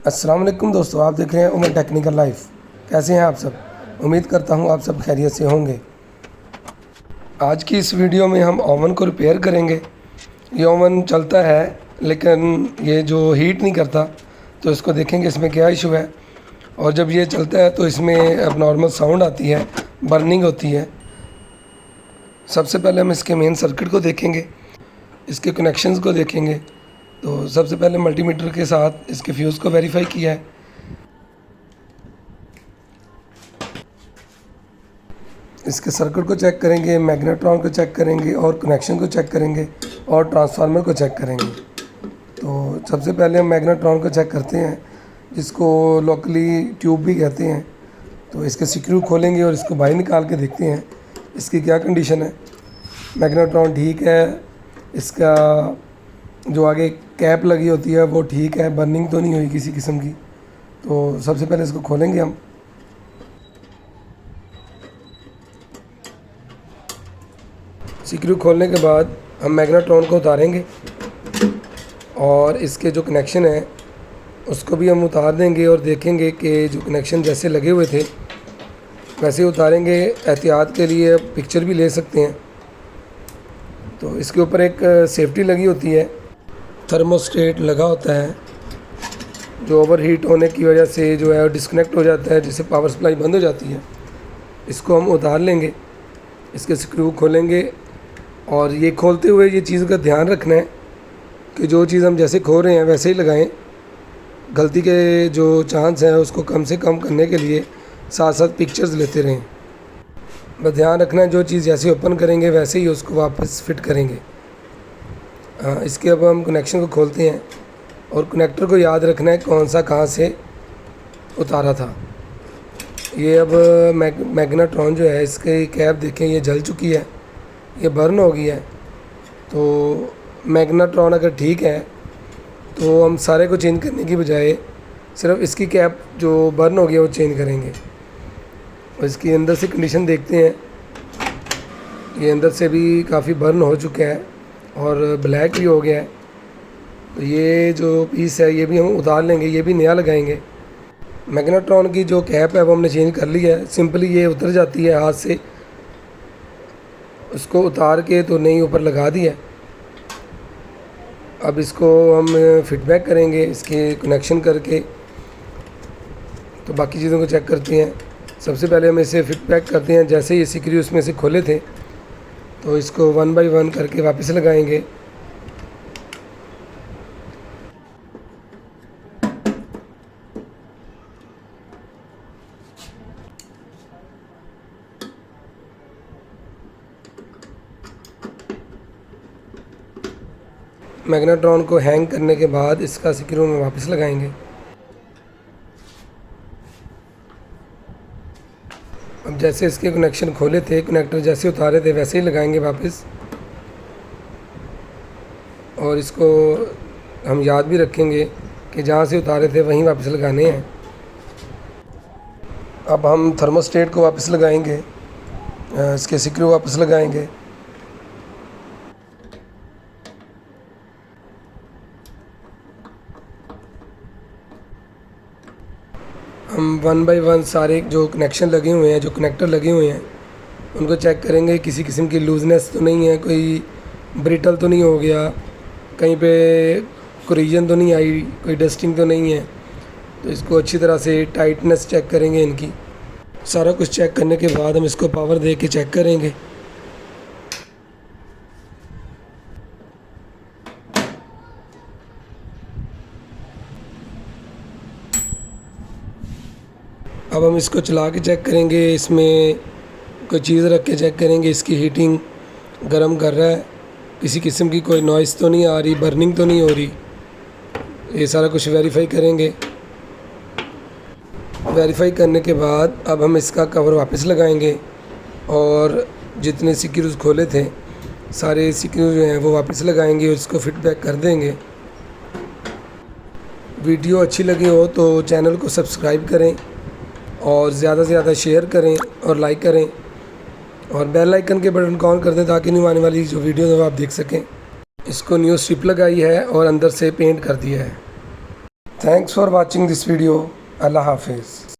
अस्सलाम वालेकुम दोस्तों, आप देख रहे हैं उमर टेक्निकल लाइफ। कैसे हैं आप सब? उम्मीद करता हूं आप सब खैरियत से होंगे। आज की इस वीडियो में हम ओवन को रिपेयर करेंगे। ये ओवन चलता है लेकिन ये जो हीट नहीं करता, तो इसको देखेंगे इसमें क्या इशू है। और जब ये चलता है तो इसमें अब नॉर्मल साउंड आती है, बर्निंग होती है। सबसे पहले हम इसके मेन सर्किट को देखेंगे, इसके कनेक्शंस को देखेंगे। तो सबसे पहले मल्टीमीटर के साथ इसके फ्यूज़ को वेरीफाई किया है। इसके सर्किट को चेक करेंगे, मैग्नेट्रॉन को चेक करेंगे और कनेक्शन को चेक करेंगे और ट्रांसफार्मर को चेक करेंगे। तो सबसे पहले हम मैग्नेट्रॉन को चेक करते हैं, जिसको लोकली ट्यूब भी कहते हैं। तो इसके स्क्रू खोलेंगे और इसको बाहर निकाल के देखते हैं इसकी क्या कंडीशन है। मैग्नेट्रॉन ठीक है, इसका जो आगे कैप लगी होती है वो ठीक है, बर्निंग तो नहीं हुई किसी किस्म की। तो सबसे पहले इसको खोलेंगे हम। स्क्रू खोलने के बाद हम मैग्नेट्रॉन को उतारेंगे और इसके जो कनेक्शन है उसको भी हम उतार देंगे और देखेंगे कि जो कनेक्शन जैसे लगे हुए थे वैसे उतारेंगे। एहतियात के लिए पिक्चर भी ले सकते हैं। तो इसके ऊपर एक सेफ्टी लगी होती है, थर्मोस्टेट लगा होता है, जो ओवर हीट होने की वजह से जो है डिस्कनेक्ट हो जाता है, जिससे पावर सप्लाई बंद हो जाती है। इसको हम उतार लेंगे, इसके स्क्रू खोलेंगे और ये खोलते हुए ये चीज़ का ध्यान रखना है कि जो चीज़ हम जैसे खोल रहे हैं वैसे ही लगाएं। गलती के जो चांस हैं उसको कम से कम करने के लिए साथ साथ पिक्चर्स लेते रहें। बस ध्यान रखना है जो चीज़ जैसे ओपन करेंगे वैसे ही उसको वापस फिट करेंगे। इसके अब हम कनेक्शन को खोलते हैं और कनेक्टर को याद रखना है कौन सा कहाँ से उतारा था। ये अब मैग्नेट्रॉन जो है इसके कैप देखें, ये जल चुकी है, ये बर्न हो गई है। तो मैग्नेट्रॉन अगर ठीक है तो हम सारे को चेंज करने की बजाय सिर्फ इसकी कैप जो बर्न हो गया वो चेंज करेंगे। और इसकी अंदर से कंडीशन देखते हैं, ये अंदर से भी काफ़ी बर्न हो चुका है और ब्लैक भी हो गया है। तो ये जो पीस है ये भी हम उतार लेंगे, ये भी नया लगाएंगे। मैग्नेट्रॉन की जो कैप है वो हमने चेंज कर ली है, सिंपली ये उतर जाती है हाथ से, उसको उतार के तो नई ऊपर लगा दी है। अब इसको हम फीडबैक करेंगे इसके कनेक्शन करके। तो बाकी चीज़ों को चेक करते हैं। सबसे पहले हम इसे फीडबैक करते हैं, जैसे ये स्क्रू उसमें से खोले थे तो इसको 1 बाय 1 करके वापस लगाएंगे। मैग्नेट्रॉन को हैंग करने के बाद इसका स्क्रू में वापस लगाएंगे। अब जैसे इसके कनेक्शन खोले थे, कनेक्टर जैसे उतारे थे वैसे ही लगाएंगे वापस। और इसको हम याद भी रखेंगे कि जहाँ से उतारे थे वहीं वापस लगाने हैं। अब हम थर्मोस्टेट को वापस लगाएंगे, इसके स्क्रू वापस लगाएंगे। हम 1 बाय 1 सारे जो कनेक्शन लगे हुए हैं, जो कनेक्टर लगे हुए हैं, उनको चेक करेंगे। किसी किस्म की लूजनेस तो नहीं है, कोई ब्रिटल तो नहीं हो गया, कहीं पे कोरिजन तो नहीं आई, कोई डस्टिंग तो नहीं है। तो इसको अच्छी तरह से टाइटनेस चेक करेंगे इनकी। सारा कुछ चेक करने के बाद हम इसको पावर दे के चेक करेंगे। अब हम इसको चला के चेक करेंगे, इसमें कोई चीज़ रख के चेक करेंगे इसकी हीटिंग गर्म कर रहा है, किसी किस्म की कोई नॉइज़ तो नहीं आ रही, बर्निंग तो नहीं हो रही। ये सारा कुछ वेरीफाई करेंगे। वेरीफाई करने के बाद अब हम इसका कवर वापस लगाएंगे और जितने स्क्रूज खोले थे सारे स्क्रू जो हैं वो वापस लगाएंगे और इसको फिटबैक कर देंगे। वीडियो अच्छी लगी हो तो चैनल को सब्सक्राइब करें और ज़्यादा से ज़्यादा शेयर करें और लाइक करें और बेल आइकन के बटन को ऑन कर दें ताकि न्यू आने वाली जो वीडियो है वो आप देख सकें। इसको न्यू स्ट्रिप लगाई है और अंदर से पेंट कर दिया है। Thanks for watching this video. अल्लाह हाफिज़।